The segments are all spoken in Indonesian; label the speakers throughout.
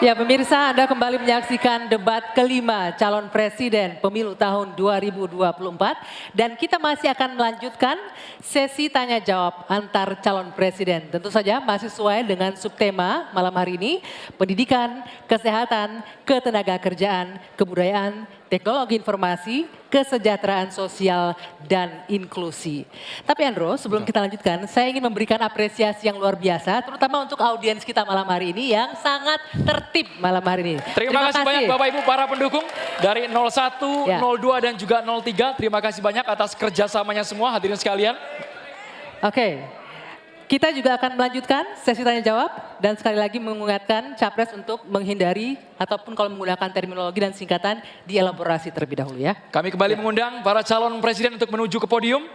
Speaker 1: Ya pemirsa, Anda kembali menyaksikan debat kelima calon presiden pemilu tahun 2024 dan kita masih akan melanjutkan sesi tanya jawab antar calon presiden. Tentu saja masih sesuai dengan subtema malam hari ini, pendidikan, kesehatan, ketenagakerjaan, kebudayaan, teknologi informasi, kesejahteraan sosial, dan inklusi. Tapi Andro, sebelum kita lanjutkan, saya ingin memberikan apresiasi yang luar biasa, terutama untuk audiens kita malam hari ini yang sangat tertib malam hari ini.
Speaker 2: Terima kasih banyak Bapak Ibu para pendukung dari 01, 02, dan juga 03. Terima kasih banyak atas kerjasamanya semua hadirin sekalian.
Speaker 1: Oke. Kita juga akan melanjutkan sesi tanya jawab dan sekali lagi mengingatkan capres untuk menghindari ataupun kalau menggunakan terminologi dan singkatan dielaborasi terlebih dahulu ya.
Speaker 2: Kami kembali mengundang para calon presiden untuk menuju ke podium.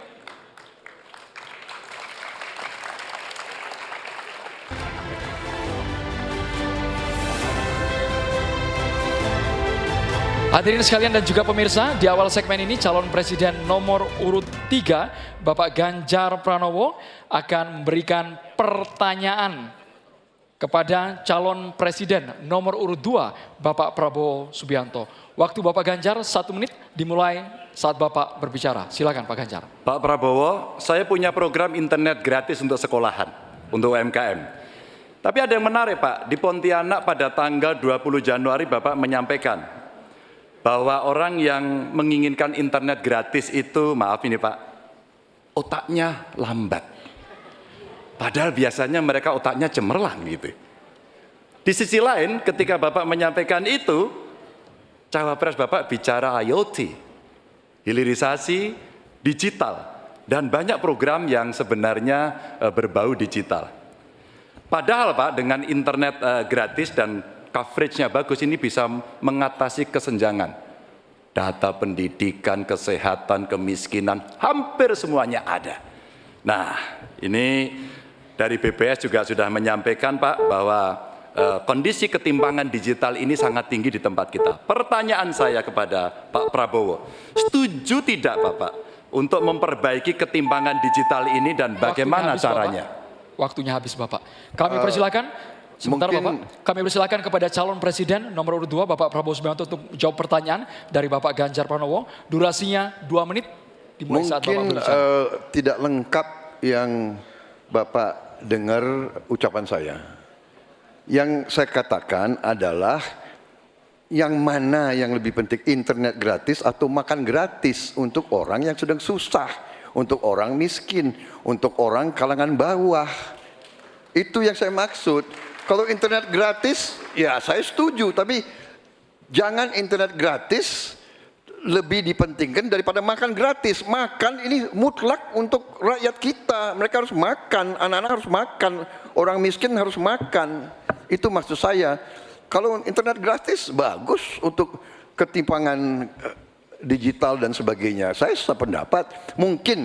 Speaker 2: Hadirin sekalian dan juga pemirsa, di awal segmen ini calon presiden nomor urut 3, Bapak Ganjar Pranowo akan memberikan pertanyaan kepada calon presiden nomor urut 2, Bapak Prabowo Subianto. Waktu Bapak Ganjar 1 menit dimulai saat Bapak berbicara. Silakan Pak Ganjar.
Speaker 3: Pak Prabowo, saya punya program internet gratis untuk sekolahan, untuk UMKM. Tapi ada yang menarik Pak, di Pontianak pada tanggal 20 Januari Bapak menyampaikan bahwa orang yang menginginkan internet gratis itu, maaf ini Pak, otaknya lambat. Padahal biasanya mereka otaknya cemerlang gitu. Di sisi lain ketika Bapak menyampaikan itu, cawapres Bapak bicara IoT, hilirisasi digital, dan banyak program yang sebenarnya berbau digital. Padahal Pak, dengan internet gratis dan coverage-nya bagus, ini bisa mengatasi kesenjangan. Data pendidikan, kesehatan, kemiskinan, hampir semuanya ada. Nah, ini dari BPS juga sudah menyampaikan Pak bahwa kondisi ketimpangan digital ini sangat tinggi di tempat kita. Pertanyaan saya kepada Pak Prabowo, setuju tidak Bapak untuk memperbaiki ketimpangan digital ini dan bagaimana caranya?
Speaker 2: Bapak. Waktunya habis Bapak. Kami persilakan. Sebentar Bapak, kami persilakan kepada calon presiden nomor urut 2 Bapak Prabowo Subianto untuk jawab pertanyaan dari Bapak Ganjar Pranowo. Durasinya 2 menit dimulai saat Bapak berbicara.
Speaker 4: Mungkin tidak lengkap yang Bapak dengar ucapan saya. Yang saya katakan adalah yang mana yang lebih penting, internet gratis atau makan gratis untuk orang yang sedang susah, untuk orang miskin, untuk orang kalangan bawah. Itu yang saya maksud. Kalau internet gratis, ya saya setuju, tapi jangan internet gratis lebih dipentingkan daripada makan gratis. Makan ini mutlak untuk rakyat kita. Mereka harus makan, anak-anak harus makan, orang miskin harus makan. Itu maksud saya. Kalau internet gratis bagus untuk ketimpangan digital dan sebagainya. Saya sependapat. Mungkin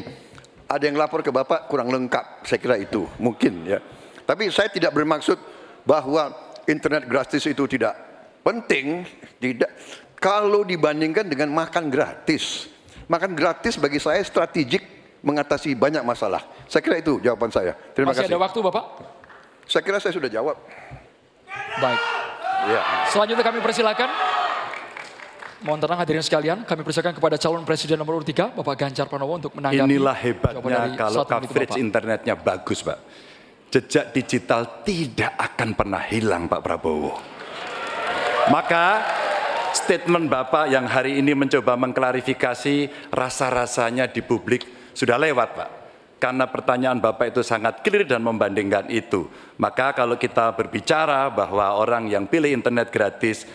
Speaker 4: ada yang lapor ke Bapak kurang lengkap, saya kira itu mungkin ya. Tapi saya tidak bermaksud bahwa internet gratis itu tidak penting, tidak. Kalau dibandingkan dengan makan gratis, makan gratis bagi saya strategik mengatasi banyak masalah. Saya kira itu jawaban saya. Terima kasih.
Speaker 2: Masih ada waktu Bapak?
Speaker 4: Saya kira saya sudah jawab.
Speaker 2: Baik.
Speaker 4: Ya.
Speaker 2: Selanjutnya kami persilakan. Mohon tenang hadirin sekalian, kami persilakan kepada calon presiden nomor urut 3, Bapak Ganjar Pranowo untuk menanggapi.
Speaker 3: Inilah hebatnya kalau coverage internetnya bagus Pak. Jejak digital tidak akan pernah hilang Pak Prabowo. Maka statement Bapak yang hari ini mencoba mengklarifikasi rasa-rasanya di publik sudah lewat Pak. Karena pertanyaan Bapak itu sangat clear dan membandingkan itu. Maka kalau kita berbicara bahwa orang yang pilih internet gratis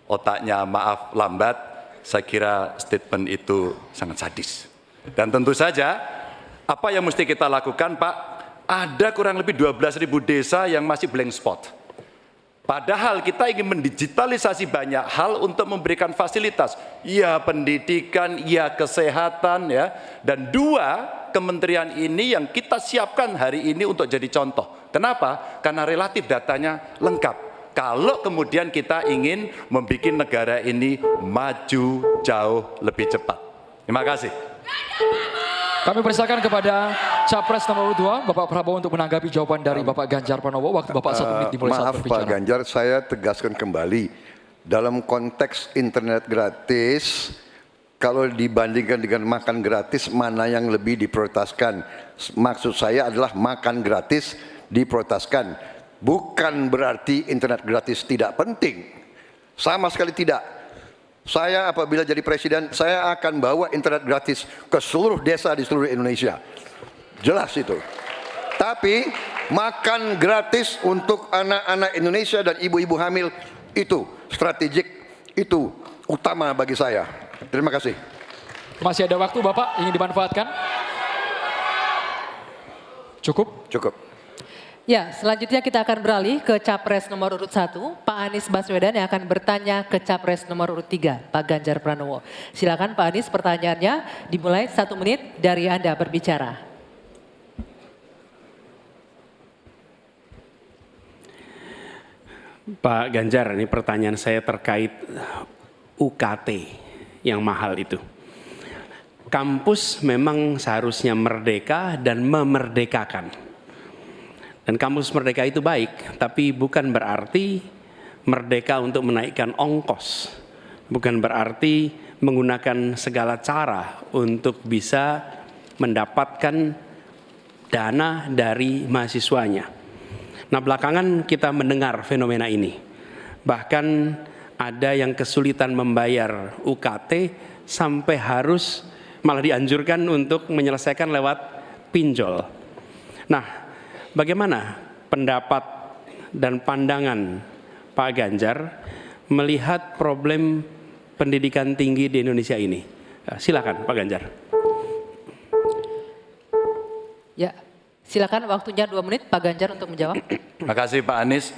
Speaker 3: otaknya maaf lambat, saya kira statement itu sangat sadis. Dan tentu saja apa yang mesti kita lakukan Pak? Ada kurang lebih 12.000 desa yang masih blank spot. Padahal kita ingin mendigitalisasi banyak hal untuk memberikan fasilitas. Ya pendidikan, ya kesehatan ya. Dan 2 kementerian ini yang kita siapkan hari ini untuk jadi contoh. Kenapa? Karena relatif datanya lengkap. Kalau kemudian kita ingin membuat negara ini maju jauh lebih cepat. Terima kasih.
Speaker 2: Kami persilakan kepada Capres nomor 2, Bapak Prabowo untuk menanggapi jawaban dari Bapak Ganjar Pranowo. Waktu Bapak 1 menit dimulai saat
Speaker 4: Maaf
Speaker 2: berbicara.
Speaker 4: Pak Ganjar, saya tegaskan kembali. Dalam konteks internet gratis, kalau dibandingkan dengan makan gratis, mana yang lebih diprioritaskan? Maksud saya adalah makan gratis diprioritaskan. Bukan berarti internet gratis tidak penting. Sama sekali tidak. Saya apabila jadi presiden, saya akan bawa internet gratis ke seluruh desa di seluruh Indonesia. Jelas itu. Tapi makan gratis untuk anak-anak Indonesia dan ibu-ibu hamil itu strategik, itu utama bagi saya. Terima kasih.
Speaker 2: Masih ada waktu Bapak, ingin dimanfaatkan? Cukup?
Speaker 4: Cukup.
Speaker 1: Ya, selanjutnya kita akan beralih ke Capres nomor urut 1, Pak Anies Baswedan yang akan bertanya ke Capres nomor urut 3, Pak Ganjar Pranowo. Silakan Pak Anies, pertanyaannya dimulai 1 menit dari Anda berbicara.
Speaker 5: Pak Ganjar, ini pertanyaan saya terkait UKT yang mahal itu. Kampus memang seharusnya merdeka dan memerdekakan. Dan kampus merdeka itu baik, tapi bukan berarti merdeka untuk menaikkan ongkos. Bukan berarti menggunakan segala cara untuk bisa mendapatkan dana dari mahasiswanya. Nah, belakangan kita mendengar fenomena ini. Bahkan ada yang kesulitan membayar UKT sampai harus malah dianjurkan untuk menyelesaikan lewat pinjol. Nah, bagaimana pendapat dan pandangan Pak Ganjar melihat problem pendidikan tinggi di Indonesia ini? Silakan Pak Ganjar.
Speaker 1: Ya, silakan waktunya 2 menit Pak Ganjar untuk menjawab.
Speaker 3: Terima kasih Pak Anies.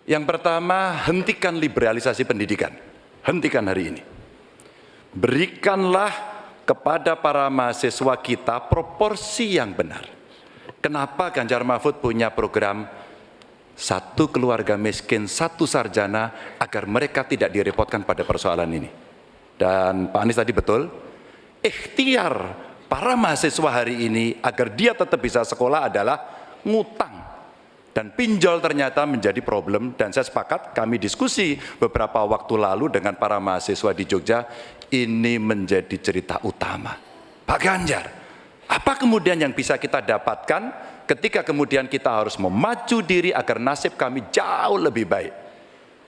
Speaker 3: Yang pertama, hentikan liberalisasi pendidikan. Hentikan hari ini. Berikanlah kepada para mahasiswa kita proporsi yang benar. Kenapa Ganjar Mahfud punya program 1 keluarga miskin, 1 sarjana, agar mereka tidak direpotkan pada persoalan ini. Dan Pak Anies tadi betul, ikhtiar para mahasiswa hari ini agar dia tetap bisa sekolah adalah ngutang. Dan pinjol ternyata menjadi problem, dan saya sepakat, kami diskusi beberapa waktu lalu dengan para mahasiswa di Jogja, ini menjadi cerita utama. Pak Ganjar, apa kemudian yang bisa kita dapatkan ketika kemudian kita harus memacu diri agar nasib kami jauh lebih baik?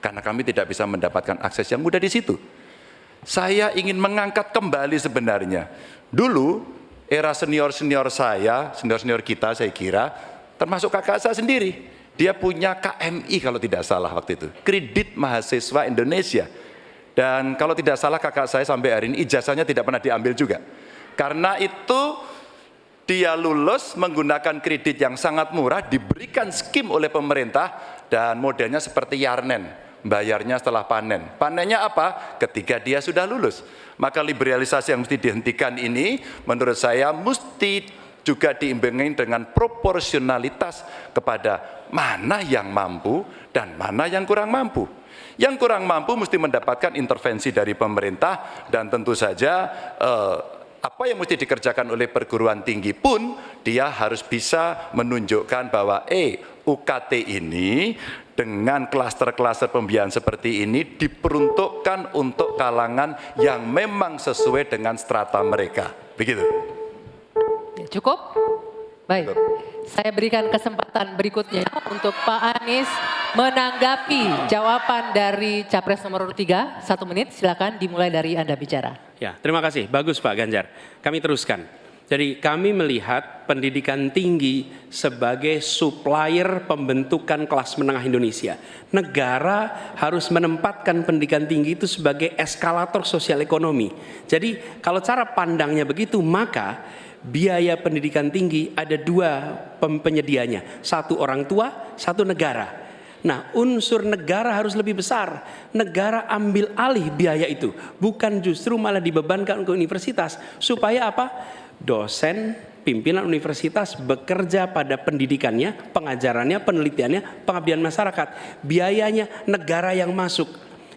Speaker 3: Karena kami tidak bisa mendapatkan akses yang mudah di situ. Saya ingin mengangkat kembali sebenarnya. Dulu, era senior-senior saya, senior-senior kita saya kira, termasuk kakak saya sendiri, dia punya KMI kalau tidak salah waktu itu, Kredit Mahasiswa Indonesia. Dan kalau tidak salah kakak saya sampai hari ini ijazahnya tidak pernah diambil juga. Karena itu dia lulus menggunakan kredit yang sangat murah, diberikan skim oleh pemerintah, dan modelnya seperti Yarnen, bayarnya setelah panen. Panennya apa? Ketika dia sudah lulus. Maka liberalisasi yang mesti dihentikan ini menurut saya mesti juga diimbangi dengan proporsionalitas kepada mana yang mampu dan mana yang kurang mampu. Yang kurang mampu mesti mendapatkan intervensi dari pemerintah, dan tentu saja apa yang mesti dikerjakan oleh perguruan tinggi pun dia harus bisa menunjukkan bahwa UKT ini dengan klaster-klaster pembiayaan seperti ini diperuntukkan untuk kalangan yang memang sesuai dengan strata mereka. Begitu.
Speaker 1: Cukup? Baik. Saya berikan kesempatan berikutnya untuk Pak Anies menanggapi jawaban dari Capres nomor 3. 1 menit, silakan dimulai dari Anda bicara.
Speaker 5: Ya, terima kasih. Bagus Pak Ganjar. Kami teruskan. Jadi kami melihat pendidikan tinggi sebagai supplier pembentukan kelas menengah Indonesia. Negara harus menempatkan pendidikan tinggi itu sebagai eskalator sosial ekonomi. Jadi kalau cara pandangnya begitu, maka biaya pendidikan tinggi ada 2 penyedianya. 1 orang tua, 1 negara. Nah, unsur negara harus lebih besar. Negara ambil alih biaya itu. Bukan justru malah dibebankan ke universitas. Supaya apa? Dosen, pimpinan universitas bekerja pada pendidikannya, pengajarannya, penelitiannya, pengabdian masyarakat. Biayanya negara yang masuk.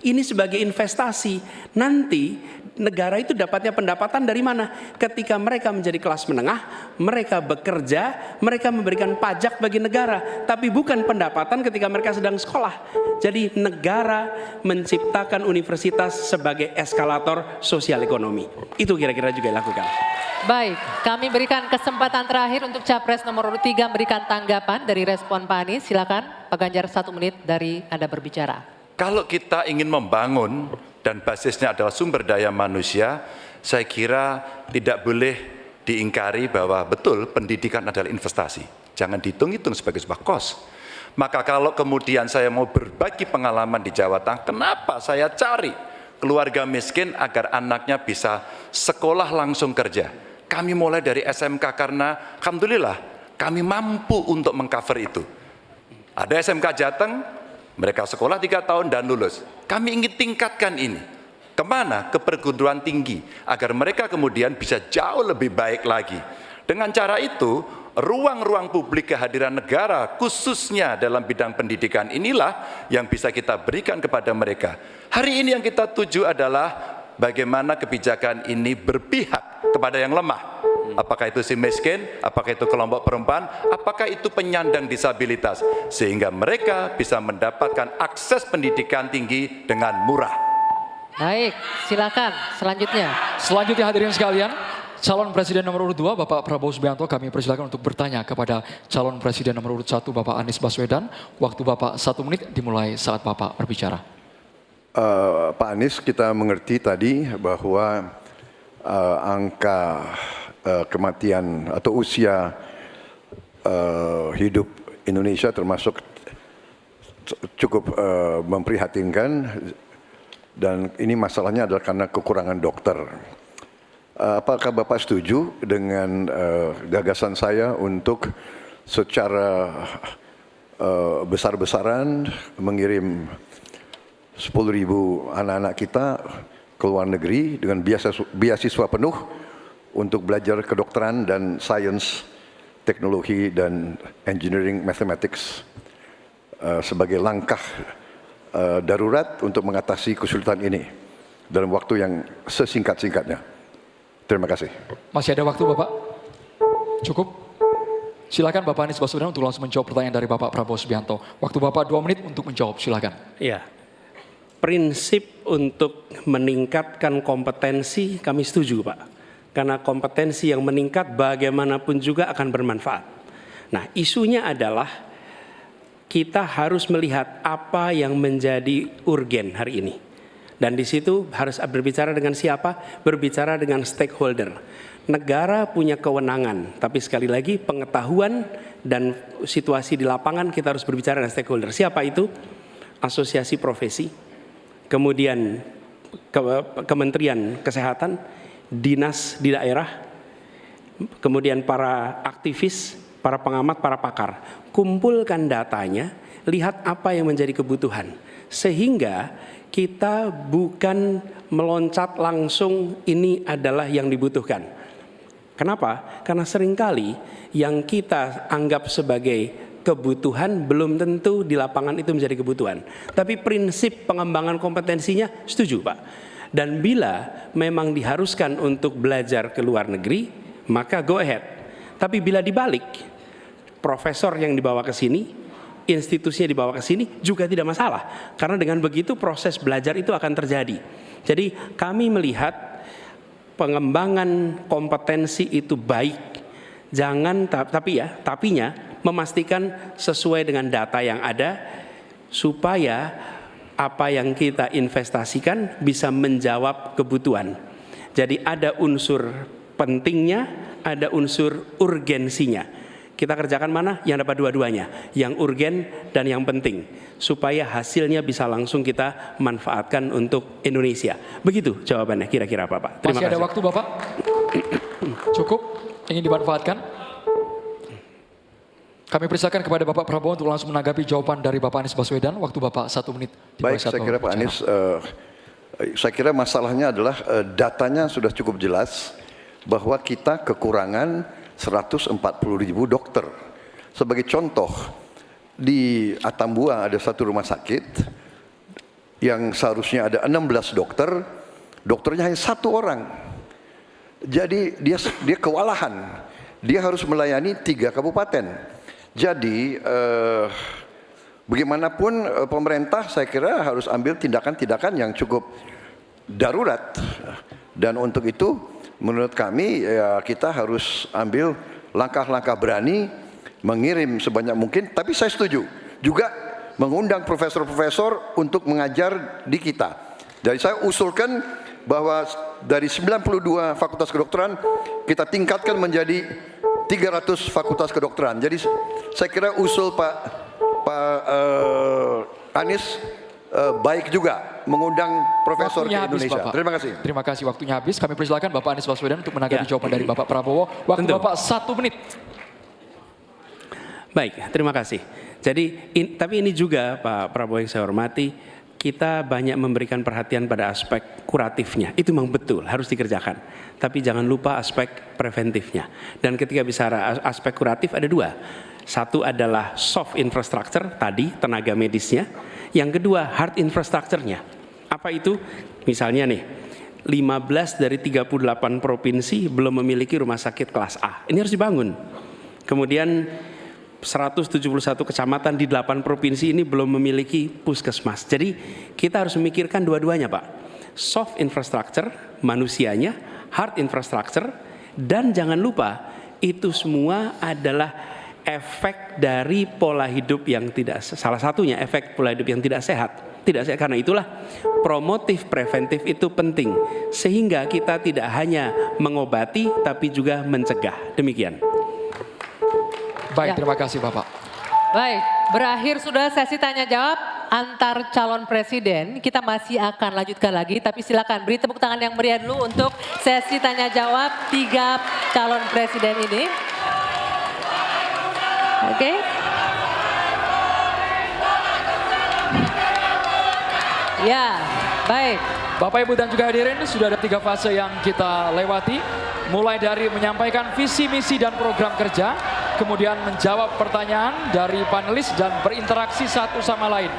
Speaker 5: Ini sebagai investasi. Nanti negara itu dapatnya pendapatan dari mana? Ketika mereka menjadi kelas menengah, mereka bekerja, mereka memberikan pajak bagi negara, tapi bukan pendapatan ketika mereka sedang sekolah. Jadi negara menciptakan universitas sebagai eskalator sosial ekonomi. Itu kira-kira juga dilakukan.
Speaker 1: Baik, kami berikan kesempatan terakhir untuk Capres nomor urut 3 memberikan tanggapan dari respon Pak Anies. Silakan Pak Ganjar, 1 menit dari Anda berbicara.
Speaker 3: Kalau kita ingin membangun dan basisnya adalah sumber daya manusia, saya kira tidak boleh diingkari bahwa betul pendidikan adalah investasi. Jangan dihitung-hitung sebagai sebuah kos. Maka kalau kemudian saya mau berbagi pengalaman di Jawa Tengah, kenapa saya cari keluarga miskin agar anaknya bisa sekolah langsung kerja. Kami mulai dari SMK karena alhamdulillah kami mampu untuk mengcover itu. Ada SMK Jateng, mereka sekolah 3 tahun dan lulus. Kami ingin tingkatkan ini. Kemana? Ke perguruan tinggi. Agar mereka kemudian bisa jauh lebih baik lagi. Dengan cara itu, ruang-ruang publik kehadiran negara khususnya dalam bidang pendidikan inilah yang bisa kita berikan kepada mereka. Hari ini yang kita tuju adalah bagaimana kebijakan ini berpihak kepada yang lemah. Apakah itu si miskin, apakah itu kelompok perempuan, apakah itu penyandang disabilitas. Sehingga mereka bisa mendapatkan akses pendidikan tinggi dengan murah.
Speaker 1: Baik, silakan selanjutnya.
Speaker 2: Selanjutnya hadirin sekalian, calon presiden nomor urut 2 Bapak Prabowo Subianto, kami persilakan untuk bertanya kepada calon presiden nomor urut 1 Bapak Anies Baswedan. Waktu Bapak 1 menit dimulai saat Bapak berbicara.
Speaker 4: Pak Anies, kita mengerti tadi bahwa angka kematian atau usia hidup Indonesia termasuk cukup memprihatinkan, dan ini masalahnya adalah karena kekurangan dokter. Apakah Bapak setuju dengan gagasan saya untuk secara besar-besaran mengirim 10.000 anak-anak kita ke luar negeri dengan beasiswa penuh untuk belajar kedokteran dan sains, teknologi dan engineering mathematics sebagai langkah darurat untuk mengatasi kesulitan ini dalam waktu yang sesingkat-singkatnya. Terima kasih.
Speaker 2: Masih ada waktu Bapak? Cukup? Silakan Bapak Anies Baswedan untuk langsung menjawab pertanyaan dari Bapak Prabowo Subianto. Waktu Bapak 2 menit untuk menjawab, silakan.
Speaker 5: Iya. Prinsip untuk meningkatkan kompetensi kami setuju, Pak. Karena kompetensi yang meningkat bagaimanapun juga akan bermanfaat. Nah, isunya adalah kita harus melihat apa yang menjadi urgen hari ini. Dan di situ harus berbicara dengan siapa? Berbicara dengan stakeholder. Negara punya kewenangan, tapi sekali lagi pengetahuan dan situasi di lapangan kita harus berbicara dengan stakeholder. Siapa itu? Asosiasi profesi, kemudian Kementerian Kesehatan, dinas di daerah, kemudian para aktivis, para pengamat, para pakar. Kumpulkan datanya, lihat apa yang menjadi kebutuhan. Sehingga kita bukan meloncat langsung ini adalah yang dibutuhkan. Kenapa? Karena seringkali yang kita anggap sebagai kebutuhan belum tentu di lapangan itu menjadi kebutuhan. Tapi prinsip pengembangan kompetensinya setuju, Pak. Dan bila memang diharuskan untuk belajar ke luar negeri, maka go ahead. Tapi bila dibalik, profesor yang dibawa ke sini, institusinya dibawa ke sini juga tidak masalah. Karena dengan begitu proses belajar itu akan terjadi. Jadi kami melihat pengembangan kompetensi itu baik. Jangan tapinya memastikan sesuai dengan data yang ada supaya apa yang kita investasikan bisa menjawab kebutuhan. Jadi ada unsur pentingnya, ada unsur urgensinya. Kita kerjakan mana? Yang dapat dua-duanya, yang urgen dan yang penting, supaya hasilnya bisa langsung kita manfaatkan untuk Indonesia. Begitu jawabannya kira-kira Bapak. Terima
Speaker 2: kasih. Masih ada waktu Bapak? Cukup? Ingin dimanfaatkan? Kami persilakan kepada Bapak Prabowo untuk langsung menanggapi jawaban dari Bapak Anies Baswedan. Waktu Bapak 1 menit.
Speaker 4: Baik, saya kira Pak Anies, saya kira masalahnya adalah datanya sudah cukup jelas bahwa kita kekurangan 140.000 dokter. Sebagai contoh, di Atambua ada satu rumah sakit yang seharusnya ada 16 dokter, dokternya hanya 1 orang. Jadi dia kewalahan. Dia harus melayani 3 kabupaten. Jadi bagaimanapun pemerintah saya kira harus ambil tindakan-tindakan yang cukup darurat. Dan untuk itu menurut kami ya, kita harus ambil langkah-langkah berani, mengirim sebanyak mungkin. Tapi saya setuju juga mengundang profesor-profesor untuk mengajar di kita. Jadi saya usulkan bahwa dari 92 fakultas kedokteran kita tingkatkan menjadi 300 fakultas kedokteran. Jadi saya kira usul Pak Anies baik juga mengundang profesor
Speaker 2: Waktunya
Speaker 4: ke
Speaker 2: habis,
Speaker 4: Indonesia.
Speaker 2: Bapak.
Speaker 4: Terima kasih.
Speaker 2: Terima kasih, waktunya habis. Kami persilakan Bapak Anies Baswedan untuk menanggapi jawaban dari Bapak Prabowo. Waktu
Speaker 5: Tentu.
Speaker 2: Bapak 1 menit.
Speaker 5: Baik, terima kasih. Jadi, tapi ini juga Pak Prabowo yang saya hormati, kita banyak memberikan perhatian pada aspek kuratifnya. Itu memang betul, harus dikerjakan. Tapi jangan lupa aspek preventifnya. Dan ketika bicara aspek kuratif ada 2. Satu adalah soft infrastructure, tadi tenaga medisnya. Yang kedua hard infrastructure-nya. Apa itu? Misalnya nih, 15 dari 38 provinsi belum memiliki rumah sakit kelas A. Ini harus dibangun. Kemudian 171 kecamatan di 8 provinsi ini belum memiliki puskesmas. Jadi kita harus memikirkan dua-duanya, Pak. Soft infrastructure, manusianya, hard infrastructure, dan jangan lupa itu semua adalah efek dari pola hidup yang tidak, salah satunya efek pola hidup yang tidak sehat. Tidak sehat, karena itulah promotif preventif itu penting. Sehingga kita tidak hanya mengobati tapi juga mencegah. Demikian.
Speaker 2: Baik,
Speaker 1: Ya.
Speaker 2: terima kasih Bapak.
Speaker 1: Baik, berakhir sudah sesi tanya jawab antar calon presiden. Kita masih akan lanjutkan lagi, tapi silakan beri tepuk tangan yang meriah dulu untuk sesi tanya jawab 3 calon presiden ini. Oke. Ya, baik.
Speaker 2: Bapak, Ibu, dan juga hadirin, sudah ada 3 fase yang kita lewati. Mulai dari menyampaikan visi, misi, dan program kerja. Kemudian menjawab pertanyaan dari panelis dan berinteraksi satu sama lain.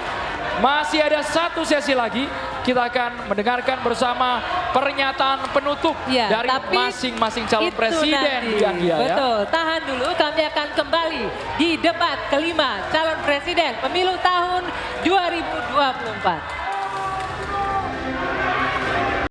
Speaker 2: Masih ada 1 sesi lagi. Kita akan mendengarkan bersama pernyataan penutup
Speaker 1: Ya,
Speaker 2: dari
Speaker 1: tapi
Speaker 2: masing-masing calon
Speaker 1: itu
Speaker 2: presiden.
Speaker 1: nanti.
Speaker 2: Bu Anggia, ya.
Speaker 1: Betul, tahan dulu, kami akan kembali di debat kelima calon presiden pemilu tahun 2024.